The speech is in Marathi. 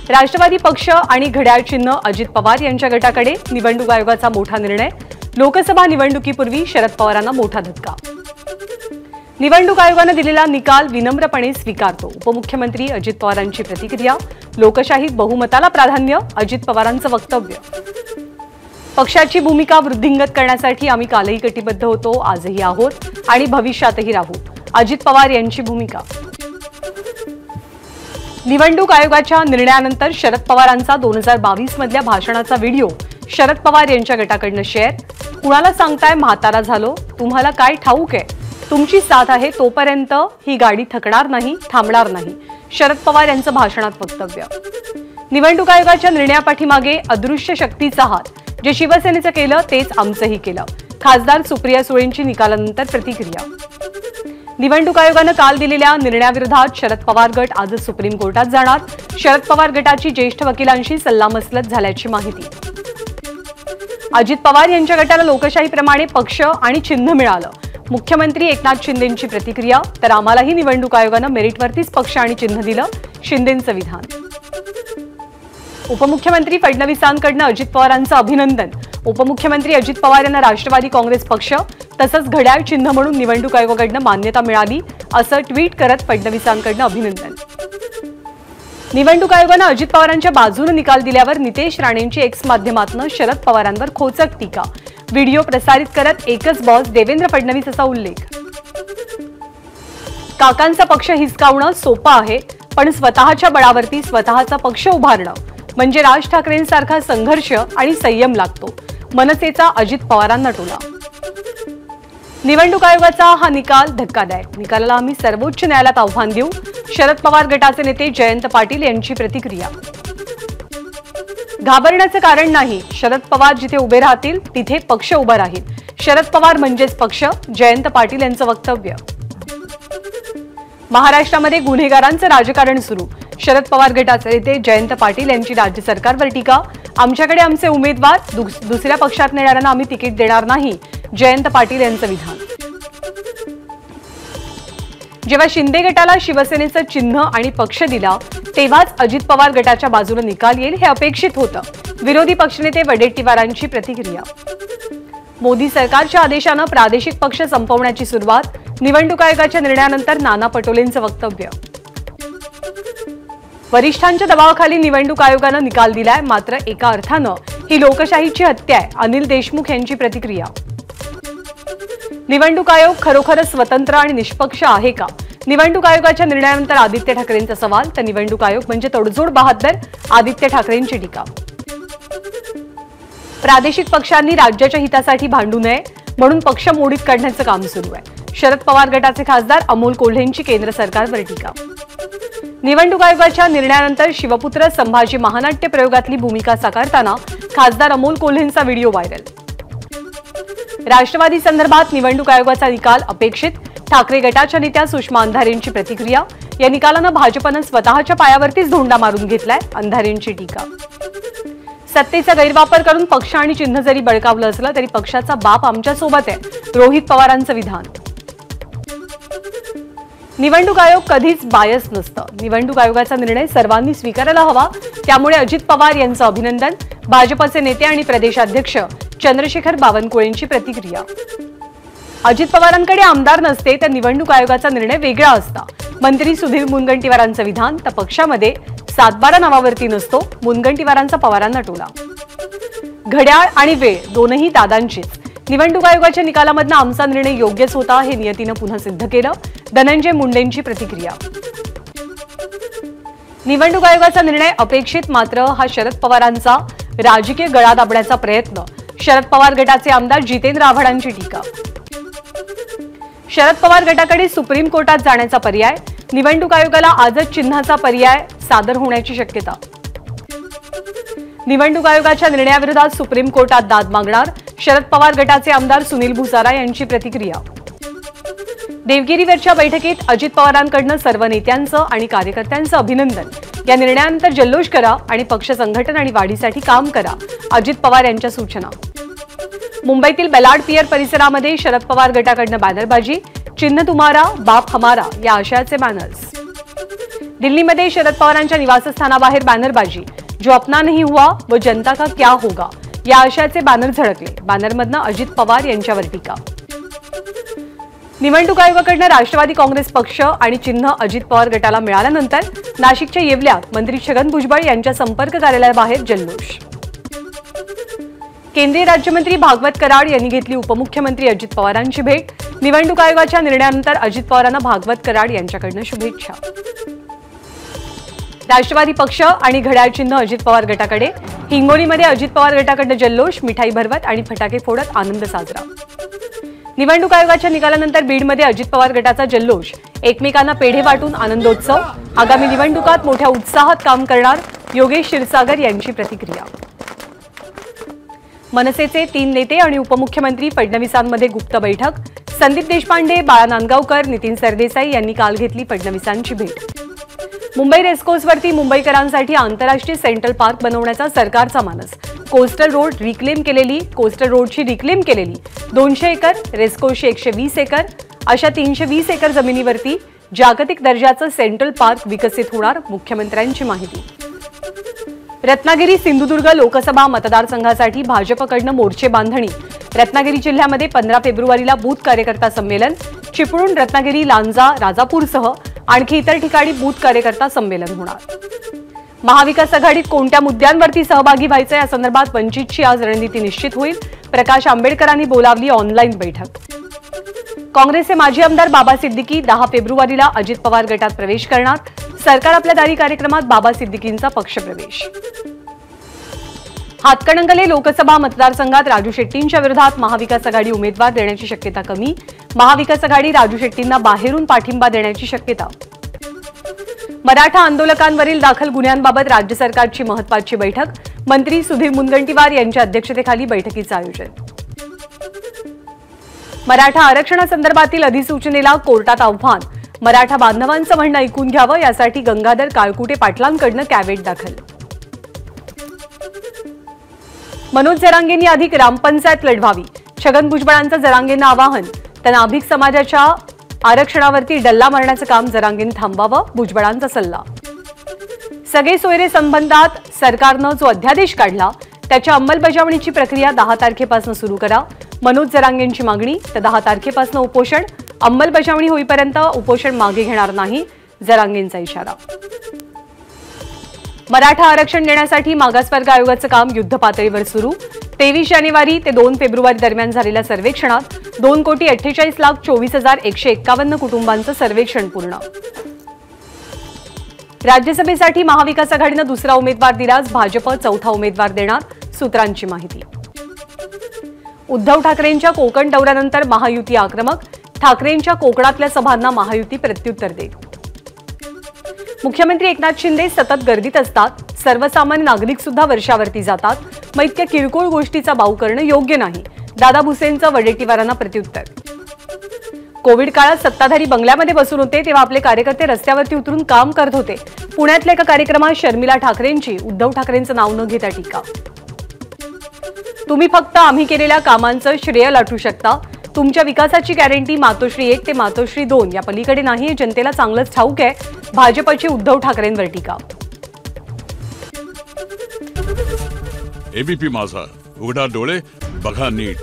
राष्ट्रवादी पक्ष आणि घड्याळ चिन्ह अजित पवार यांच्या गटाकडे निवडणूक आयोगाचा मोठा निर्णय। लोकसभा निवडणुकीपूर्वी शरद पवारांना मोठा धक्का। निवडणूक आयोगाने दिलेला निकाल विनम्रपणे स्वीकारतो। उपमुख्यमंत्री अजित पवारांची प्रतिक्रिया। लोकशाहीत बहुमताला प्राधान्य, अजित पवारांचं वक्तव्य। पक्षाची भूमिका वृद्धिंगत करण्यासाठी आम्ही कालही कटिबद्ध होतो, आजही आहोत आणि भविष्यातही राहू, अजित पवार यांची भूमिका। निवडणूक आयोगाच्या निर्णयानंतर शरद पवारांचा 2022 मधल्या भाषणाचा व्हिडिओ शरद पवार यांच्या गटाकडून शेअर। कुणाला सांगताय म्हातारा झालो, तुम्हाला काय ठाऊक आहे, तुमची साथ आहे तोपर्यंत ही गाडी थकणार नाही, थांबणार नाही, शरद पवार यांचं भाषणात वक्तव्य। निवडणूक आयोगाच्या निर्णयापाठीमागे अदृश्य शक्तीचा हात, जे शिवसेनेचं केलं तेच आमचंही केलं, खासदार सुप्रिया सुळेंची निकालानंतर प्रतिक्रिया। निवडणूक आयोगाने काल दिलेल्या निर्णयाविरोधात शरद पवार गट आज सुप्रीम कोर्टात जाणार। शरद पवार गटाची ज्येष्ठ वकिलांशी सल्लामसलत झाल्याची माहिती। अजित पवार यांच्या गटाला लोकशाहीप्रमाणे पक्ष आणि चिन्ह मिळालं। मुख्यमंत्री एकनाथ शिंदेंची प्रतिक्रिया। तर आम्हालाही निवडणूक आयोगाने मेरिटवरतीच पक्ष आणि चिन्ह दिलं, शिंदेंचं विधान। उपमुख्यमंत्री फडणवीसांकडून अजित पवारांचं अभिनंदन। उपमुख्यमंत्री अजित पवार यांना राष्ट्रवादी काँग्रेस पक्ष तसंच घड्याळ चिन्ह म्हणून निवडणूक आयोगाकडून मान्यता मिळाली, असं ट्विट करत फडणवीसांकडून अभिनंदन। निवडणूक आयोगाने अजित पवारांच्या बाजूने निकाल दिल्यावर नितेश राणेंची एक्स माध्यमातून शरद पवारांवर खोचक टीका। व्हिडिओ प्रसारित करत एकच बॉस देवेंद्र फडणवीस असा उल्लेख। काकांचा पक्ष हिसकावणं सोपं आहे, पण स्वतःच्या बळावरती स्वतःचा पक्ष उभारणं म्हणजे राज ठाकरेंसारखा संघर्ष आणि संयम लागतो, मनसेचा अजित पवारांना टोला। निवडणूक आयोगाचा हा निकाल धक्कादायक, निकालाला आम्ही सर्वोच्च न्यायालयात आव्हान देऊ, शरद पवार गटाचे नेते जयंत पाटील यांची प्रतिक्रिया। घाबरण्याचं कारण नाही, शरद पवार जिथे उभे राहतील तिथे पक्ष उभा राहील, शरद पवार म्हणजेच पक्ष, जयंत पाटील यांचं वक्तव्य। महाराष्ट्रामध्ये गुन्हेगारांचं राजकारण सुरू, शरद पवार गटाचे नेते जयंत पाटील यांची राज्य सरकारवर टीका। आमच्याकडे आमचे उमेदवार, दुसऱ्या पक्षात नेणाऱ्यांना आम्ही तिकीट देणार नाही, जयंत पाटील यांचं विधान। जेव्हा शिंदे गटाला शिवसेनेचं चिन्ह आणि पक्ष दिला तेव्हाच अजित पवार गटाच्या बाजूने निकाल येईल हे अपेक्षित होतं, विरोधी पक्षनेते वडेट्टीवारांची प्रतिक्रिया। मोदी सरकारच्या आदेशाने प्रादेशिक पक्ष संपवण्याची सुरुवात, निवडणूक आयोगाच्या निर्णयानंतर नाना पटोलेंचं वक्तव्य। वरिष्ठांच्या दबावाखाली निवडणूक आयोगाने निकाल दिलाय, मात्र एका अर्थाने ही लोकशाहीची हत्या आहे, अनिल देशमुख यांची प्रतिक्रिया। निवडणूक आयोग खरोखरच स्वतंत्र आणि निष्पक्ष आहे का? निवडणूक आयोगाच्या निर्णयानंतर आदित्य ठाकरेंचा सवाल। तर निवडणूक आयोग म्हणजे तडजोड बहाद्दर, आदित्य ठाकरेंची टीका। प्रादेशिक पक्षांनी राज्याच्या हितासाठी भांडू नये म्हणून पक्ष मोडीत काढण्याचं काम सुरू आहे, शरद पवार गटाचे खासदार अमोल कोल्हेंची केंद्र सरकारवर टीका। निवडणूक आयोगाच्या निर्णयानंतर शिवपुत्र संभाजी महानाट्य प्रयोगातली भूमिका साकारताना खासदार अमोल कोल्हेंचा व्हिडिओ व्हायरल। राष्ट्रवादी संदर्भात निवडणूक आयोगाचा निकाल अपेक्षित, ठाकरे गटाच्या नेत्या सुषमा अंधारेंची प्रतिक्रिया। या निकालाने भाजपने स्वतःच्या पायावरतीच धोंडा मारून घेतलाय, अंधारेंची टीका। सत्तेचा गैरवापर करून पक्ष आणि चिन्ह जरी बळकावलं असलं तरी पक्षाचा बाप आमच्या सोबत आहे, रोहित पवारांचं विधान। निवडणूक आयोग कधीच बायस नसतं, निवडणूक आयोगाचा निर्णय सर्वांनी स्वीकारायला हवा, त्यामुळे अजित पवार यांचं अभिनंदन। भाजपचे नेते आणि प्रदेशाध्यक्ष चंद्रशेखर बावनकुळेंची प्रतिक्रिया। अजित पवारांकडे आमदार नसते तर निवडणूक आयोगाचा निर्णय वेगळा असता, मंत्री सुधीर मुनगंटीवारांचं विधान। तर पक्षामध्ये 7-12 नावावरती नसतो, मुनगंटीवारांचा पवारांना टोला। घड्याळ आणि वेळ दोनही दादांचीच, निवडणूक आयोगाच्या निकालामधनं आमचा निर्णय योग्यच होता हे नियतीनं पुन्हा सिद्ध केलं, धनंजय मुंडेंची प्रतिक्रिया। निवडणूक आयोगाचा निर्णय अपेक्षित, मात्र हा शरद पवारांचा राजकीय गळा दाबण्याचा प्रयत्न, शरद पवार गटाचे आमदार जितेंद्र आव्हाडांची टीका। शरद पवार गटाकडे सुप्रीम कोर्टात जाण्याचा पर्याय, निवडणूक आयोगाला आजच चिन्हाचा पर्याय सादर होण्याची शक्यता। निवडणूक आयोगाच्या निर्णयाविरोधात सुप्रीम कोर्टात दाद मागणार, शरद पवार गटाचे आमदार सुनील भुसारा यांची प्रतिक्रिया। देवगिरीवरच्या बैठकीत अजित पवारांकडून सर्व नेत्यांचं आणि कार्यकर्त्यांचं अभिनंदन। या निर्णयानंतर जल्लोष करा आणि पक्ष संघटन आणि वाढीसाठी काम करा, अजित पवार यांच्या सूचना। मुंबईतील बेलाड पियर परिसरामध्ये शरद पवार गटाकडून बॅनरबाजी, चिन्ह तुम्हारा बाप हमारा या आशयाचे बॅनर्स। दिल्लीमध्ये शरद पवारांच्या निवासस्थानाबाहेर बॅनरबाजी, जो अपना नहीं हुआ वो जनता का क्या होगा या आशयाचे बॅनर झळकले. बॅनरमधनं अजित पवार यांच्यावर टीका. निवडणूक आयोगाकडून राष्ट्रवादी काँग्रेस पक्ष आणि चिन्ह अजित पवार गटाला मिळाल्यानंतर नाशिकच्या येवल्यात मंत्री छगन भुजबळ यांच्या संपर्क कार्यालयाबाहेर जल्लोष. केंद्रीय राज्यमंत्री भागवत कराड यांनी घेतली उपमुख्यमंत्री अजित पवारांची भेट. निवडणूक आयोगाच्या निर्णयानंतर अजित पवारांना भागवत कराड यांच्याकडून शुभेच्छा. राष्ट्रवादी पक्ष आणि घड्याळ चिन्ह अजित पवार गटाकडे. हिंगोलीमध्ये अजित पवार गटाकडून जल्लोष, मिठाई भरवत आणि फटाके फोडत आनंद साजरा. निवडणूक आयोगाच्या निकालानंतर बीडमध्ये अजित पवार गटाचा जल्लोष, एकमेकांना पेढे वाटून आनंदोत्सव. आगामी निवडणुकात मोठ्या उत्साहात काम करणार, योगेश क्षीरसागर यांची प्रतिक्रिया. मनसेचे 3 नेते आणि उपमुख्यमंत्री फडणवीसांमध्ये गुप्त बैठक. संदीप देशपांडे, बाळा नांदगावकर, नितीन सरदेसाई यांनी काल घेतली फडणवीसांची भेट. मुंबई रेसकोर्सवरती मुंबईकरांसाठी आंतरराष्ट्रीय सेंट्रल पार्क बनवण्याचा सरकारचा मानस. कोस्टल रोडची रिक्लेम केलेली 200 एकर, रेसकोर्सची 120 एकर अशा 320 एकर जमिनीवरती जागतिक दर्जाचं सेंट्रल पार्क विकसित होणार, मुख्यमंत्र्यांची माहिती. रत्नागिरी सिंधुदुर्ग लोकसभा मतदारसंघासाठी भाजपकडून मोर्चे बांधणी. रत्नागिरी जिल्ह्यामध्ये 15 फेब्रुवारीला बूथ कार्यकर्ता संमेलन. चिपळूण, रत्नागिरी, लांजा, राजापूरसह आणखी इतर ठिकाणी बूथ कार्यकर्ता संमेलन होणार. महाविकास आघाडीत कोणत्या मुद्द्यांवरती सहभागी व्हायचं या संदर्भात वंचितची आज रणनीती निश्चित होईल. प्रकाश आंबेडकरांनी बोलावली ऑनलाईन बैठक. काँग्रेसचे माजी आमदार बाबा सिद्दीकी 10 फेब्रुवारीला अजित पवार गटात प्रवेश करणार. सरकार आपल्या दारी कार्यक्रमात बाबा सिद्दीकींचा पक्षप्रवेश. हातकणंगले लोकसभा मतदारसंघात राजू शेट्टींच्या विरोधात महाविकास आघाडी उमेदवार देण्याची शक्यता कमी. महाविकास आघाडी राजू शेट्टींना बाहेरून पाठिंबा देण्याची शक्यता. मराठा आंदोलकांवरील दाखल गुन्ह्यांबाबत राज्य सरकारची महत्त्वाची बैठक. मंत्री सुधीर मुनगंटीवार यांच्या अध्यक्षतेखाली बैठकीचं आयोजन. मराठा आरक्षणासंदर्भातील अधिसूचनेला कोर्टात आव्हान. मराठा बांधवांचं म्हणणं ऐकून घ्यावं यासाठी गंगाधर काळकुटे पाटलांकडून कॅव्हेट दाखल. मनोज जरांगेंनी अधिक ग्रामपंचायत लढवावी. छगन भुजबळांचं जरांगेंना आवाहन. त्यांना अभिक समाजाच्या आरक्षणावरती डल्ला मारण्याचं काम जरांगेंनी थांबवावं, भुजबळांचा सल्ला. सगळे सोयरे संबंधात सरकारनं जो अध्यादेश काढला त्याच्या अंमलबजावणीची प्रक्रिया 10 तारखेपासून सुरू करा. मनोज जरांगेंची मागणी. तर 10 तारखेपासून उपोषण. अंमलबजावणी होईपर्यंत उपोषण मागे घेणार नाही, जरांगेंचा इशारा. मराठा आरक्षण देण्यासाठी मागासवर्ग आयोगाचं काम युद्धपातळीवर सुरू. 23 जानेवारी ते 2 फेब्रुवारी दरम्यान झालेल्या सर्वेक्षणात 2,48,24,151 कुटुंबांचं सर्वेक्षण पूर्ण. राज्यसभेसाठी महाविकास आघाडीनं दुसरा उमेदवार दिल्यास भाजप चौथा उमेदवार देणार, सूत्रांची माहिती. उद्धव ठाकरेंच्या कोकण दौऱ्यानंतर महायुती आक्रमक. ठाकरेंच्या कोकणातल्या सभांना महायुती प्रत्युत्तर देत. मुख्यमंत्री एकनाथ शिंदे सतत गर्दीत असतात. सर्वसामान्य नागरिक सुद्धा वर्षावरती जातात. मग इतक्या किरकोळ गोष्टीचा बाऊ करणं योग्य नाही, दादा भुसेंचं वडेट्टीवारांना प्रत्युत्तर. कोविड काळात सत्ताधारी बंगल्यामध्ये बसून होते तेव्हा आपले कार्यकर्ते रस्त्यावरती उतरून काम करत होते. पुण्यातल्या एका कार्यक्रमात शर्मिला ठाकरेंची उद्धव ठाकरेंचं नाव न घेता टीका. तुम्ही फक्त आम्ही केलेल्या कामांचं श्रेय लाटू शकता. तुमच्या विकासाची गॅरंटी मातोश्री 1 ते मातोश्री 2 या पलीकडे नाही, जनतेला चांगलंच ठाऊक आहे, भाजपची उद्धव ठाकरेंवर टीका. एबीपी माझा, उघडा डोळे बघा नीट.